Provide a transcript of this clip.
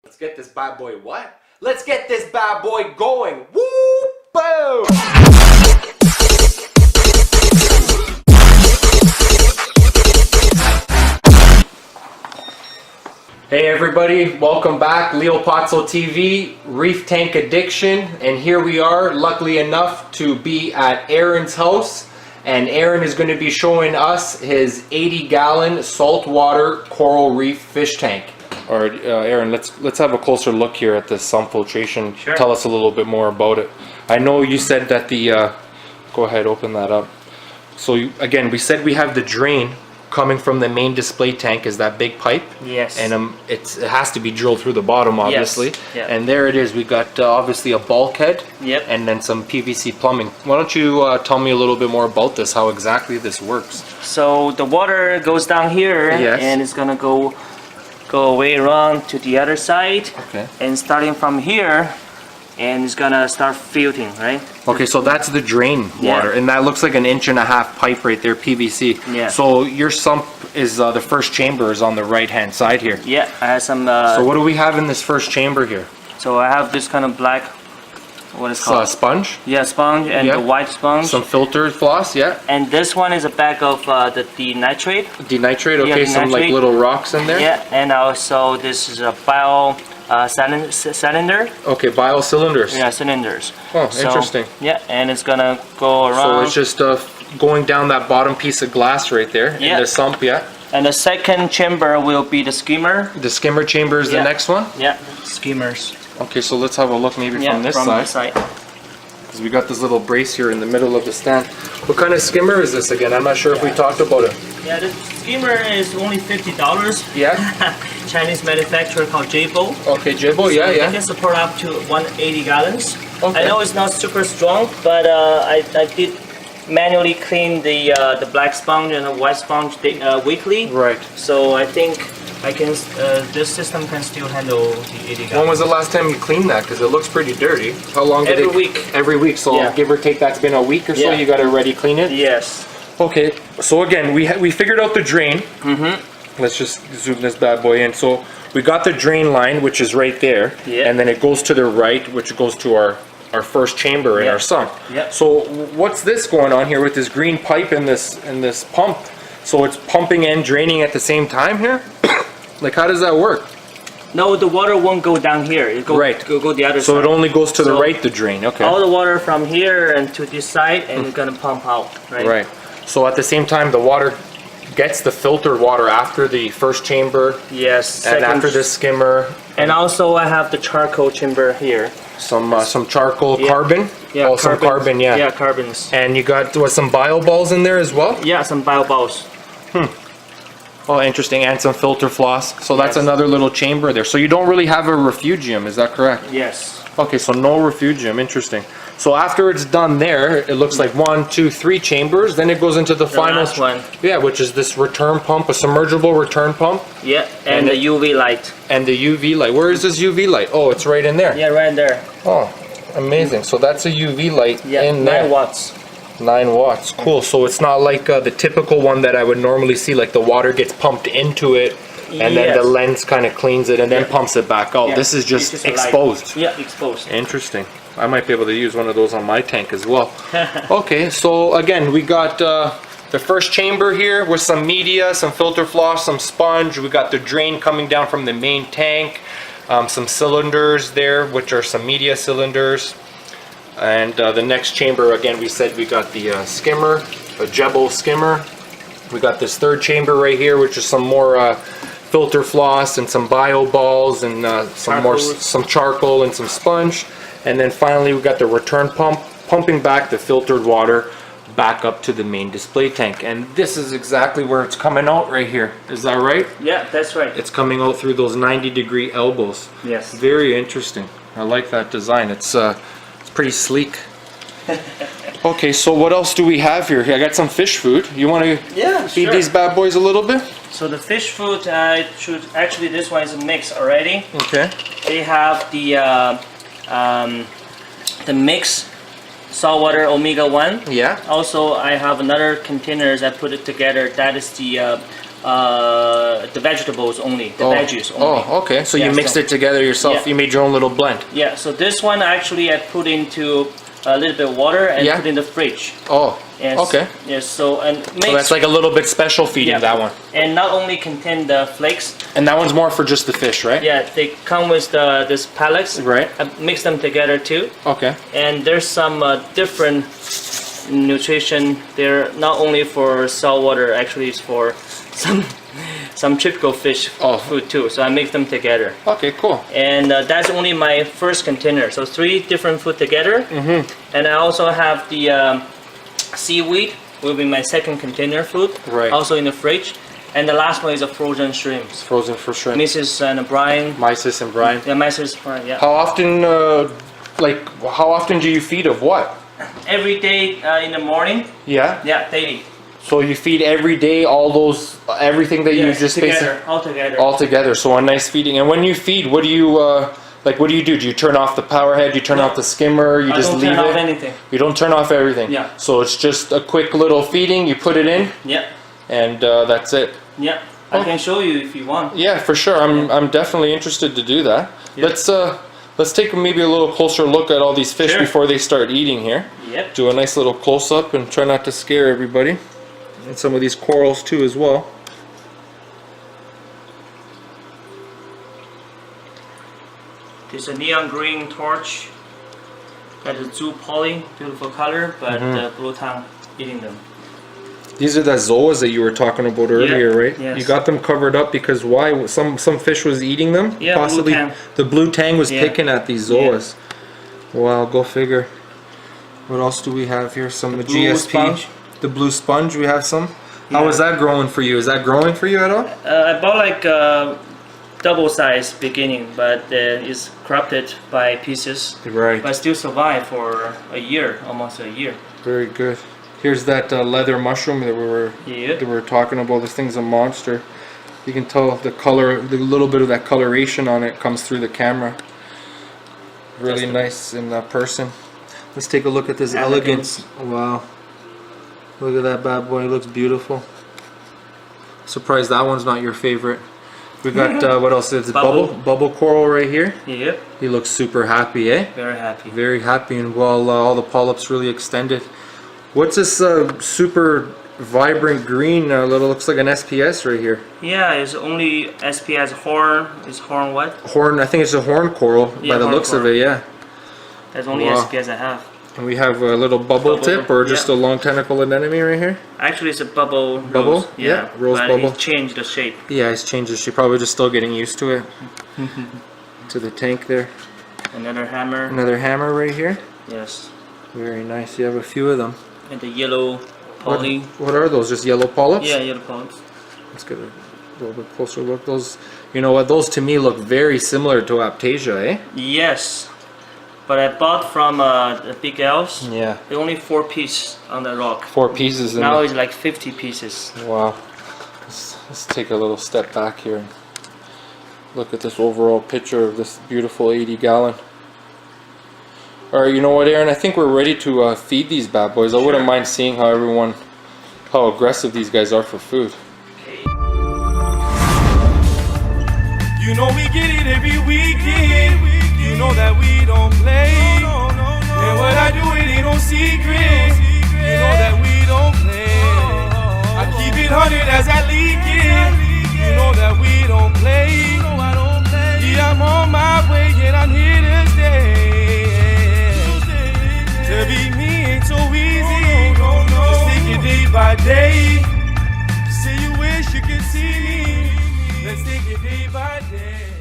Let's get this bad boy what? Let's get this bad boy going! Woo! Boom! Hey everybody, welcome back. LEOPAZZO TV, Reef Tank Addiction, and here we are, luckily enough to be at Aaron's house, and Aaron is going to be showing us his 80-gallon saltwater coral reef fish tank. All right, Aaron, let's have a closer look here at this Sump filtration. Sure. Tell us a little bit more about it. I know you said that the go ahead, open that up. So again, we said we have the drain coming from the main display tank, is that big pipe. Yes. And it has to be drilled through the bottom, obviously. Yes. Yep. And there it is. We got obviously a bulkhead. Yep. And then some PVC plumbing. Why don't you tell me a little bit more about this, how exactly this works? So the water goes down here, yes, and it's gonna go away around to the other side. Okay. And starting from here, and it's gonna start filtering, right? Okay, so that's the drain water, and that looks like an 1.5-inch pipe right there, PVC. Yeah. So your sump is the first chamber is on the right-hand side here. Yeah, I have some. So what do we have in this first chamber here? So I have this kind of black, what is it called? Sponge. Yeah, sponge, and the white sponge. Some filter floss, yeah. And this one is a bag of the denitrate. Denitrate, okay, Yeah, some like little rocks in there. Yeah, and also this is a bio cylinder. Okay, bio cylinders. Yeah, cylinders. Oh, interesting. Yeah, and it's gonna go around. So it's just going down that bottom piece of glass right there in the sump, yeah. And the second chamber will be the skimmer. The skimmer chamber is the next one? Yeah, skimmers. Okay, so let's have a look maybe from this side. Because we got this little brace here in the middle of the stand. What kind of skimmer is this again? I'm not sure if we talked about it. Yeah, the skimmer is only $50. Yeah? Chinese manufacturer called Jabo. Okay, Jabo, yeah, It can support up to 180 gallons. Okay. I know it's not super strong, but I did manually clean the black sponge and the white sponge weekly. Right. So I think I can. This system can still handle the 80 gallons. When was the last time you cleaned that? Because it looks pretty dirty. How long did Every week. Every week. So give or take, that's been a week or so. You got to already clean it. Yes. Okay. So again, we figured out the drain. Let's just zoom this bad boy in. So we got the drain line, which is right there, and then it goes to the right, which goes to our first chamber in our sump. So what's this going on here with this green pipe and this pump? So it's pumping and draining at the same time here? Like, how does that work? No, the water won't go down here. It go the other side. So it only goes to the right, the drain. Okay. All the water from here and to this side, and it's gonna pump out. Right. Right. So at the same time, the water gets the filtered water after the first chamber. Yes. And after the skimmer. And also, I have the charcoal chamber here. Some charcoal carbon. Yeah. Oh, some carbon. Yeah. Yeah, carbons. And you got some bio balls in there as well. Yeah, some bio balls. Oh, interesting, and some filter floss. So that's another little chamber there. So you don't really have a refugium, is that correct? Yes. Okay, so no refugium, interesting. So after it's done there, it looks like 1, 2, 3 chambers. Then it goes into the final last one. Yeah, which is this return pump, a submergible return pump. Yeah, and the UV light. And the UV light. Where is this UV light? Oh, it's right in there. Yeah, right there. Oh, amazing. So that's a UV light in there. 9 watts. 9 watts, cool. So it's not like the typical one that I would normally see, like the water gets pumped into it and then the lens kind of cleans it and then pumps it back out. This is just exposed. Yeah, exposed. Interesting. I might be able to use one of those on my tank as well. Okay, so again, we got the first chamber here with some media, some filter floss, some sponge. We got the drain coming down from the main tank, some cylinders there, which are some media cylinders. And the next chamber, again, we said we got the skimmer, a Jebo skimmer. We got this third chamber right here, which is some more filter floss and some bio balls and some charcoal and some sponge. And then finally, we got the return pump, pumping back the filtered water back up to the main display tank. And this is exactly where it's coming out right here. Is that right? Yeah, that's right. It's coming out through those 90-degree elbows. Yes. Very interesting. I like that design. It's pretty sleek. Okay, so what else do we have here? I got some fish food. You want to feed these bad boys a little bit? So the fish food, actually this one is a mix already. Okay. They have the mix saltwater omega-1. Yeah. Also, I have another containers I put it together. That is the the vegetables only, the veggies only. Oh, okay. So you Yeah, mixed so- it together yourself. Yeah. You made your own little blend. Yeah, so this one actually I put into a little bit of water and Yeah. put in the fridge. Oh, Yes. okay. Yes, so and So makes, that's like a little bit special feeding, yeah. that one. And not only contain the flakes, And that one's more for just the fish, right? yeah, they come with this pellets. Right. I mix them together too. Okay. And there's some different nutrition there, not only for saltwater, actually it's for some typical fish food too. So I mix them together. Okay, cool. And that's only my first container. So 3 different food together. And I also have the seaweed, will be my second container food. Right. Also in the fridge. And the last one is a frozen shrimps. Frozen for shrimp. Mrs. and Brian. Mysis and Brian. Yeah, Mrs. Brian, yeah. How often, how often do you feed of what? Every day in the morning. Yeah. Yeah, daily. So you feed every day all those, everything that you Yes, just together, all together. all together. So a nice feeding. And when you feed, what do you what do you do? Do you turn off the power head? Do you turn off the skimmer? You I just don't leave turn off it? anything. You don't turn off everything. Yeah. So it's just a quick little feeding. You put it in, Yeah, and that's it. yeah. I can show you if you want. Yeah, for sure. I'm definitely interested to do that. Yeah. Let's take maybe a little closer look at all these fish Sure. before they start eating here. Yep. Do a nice little close up and try not to scare everybody. And some of these corals too as well. There's a neon green torch. Got a zoo poly, beautiful color, but blue tongue eating them. These are the zoas that you were talking about earlier, right? Yes. You got them covered up because why? Some fish was eating them? Yeah, blue possibly. tang. The blue tang was Yeah. picking at these zoas. Wow, go figure. What else do we have here? Some blue GSP. sponge. The blue sponge, we have some. How Yeah. is that growing for you? Is that growing for you at all? I bought like double size beginning, but it's corrupted by pieces. Right. But still survive for a year, almost a year. Very good. Here's that leather mushroom that we were talking about. This thing's a monster. You can tell the color, the little bit of that coloration on it comes through the camera. Really nice in person. Let's take a look at this elegance. Wow. Look at that bad boy. It looks beautiful. Surprised that one's not your favorite. We got what else? It's bubble coral right here. Yep. He looks super happy, eh? Very happy. Very happy, and well, all the polyps really extended. What's this super vibrant green? Looks like an SPS right here. Yeah, it's only SPS horn. It's horn what? Horn. I think it's a horn coral Yeah, by the horn looks coral. of it. Yeah. That's only Wow. SPS I have. And we have a little bubble tip, or just yeah. a long tentacle anemone right here. Actually, it's a bubble. Bubble? Rose. Yeah, rose but bubble. It changed the shape. Yeah, it's changed. She's probably just still getting used to it. To the tank there. Another hammer. Another hammer right here. Yes. Very nice. You have a few of them. And the yellow poly. What are those? Just yellow polyps? Yeah, yellow polyps. Let's get a little bit closer look. Those, you know what? Those to me look very similar to Aptasia, eh? Yes. But I bought from the Big Elves. Yeah. They're only 4 pieces on the rock. 4 pieces. In Now the, it's like 50 pieces. wow. Let's take a little step back here and look at this overall picture of this beautiful 80-gallon. Alright, you know what, Aaron? I think we're ready to feed these bad boys. I wouldn't mind seeing how aggressive these guys are for food. You know we get it every weekend. You know that we don't play. And what I do, it ain't no secret. You know that we don't play. I keep it 100 as I leak it. You know that we don't play. Yeah, I'm on my way and I'm here to stay. To be me ain't so easy. Just take it day by day. Say you wish you could see me. Let's take it day by day.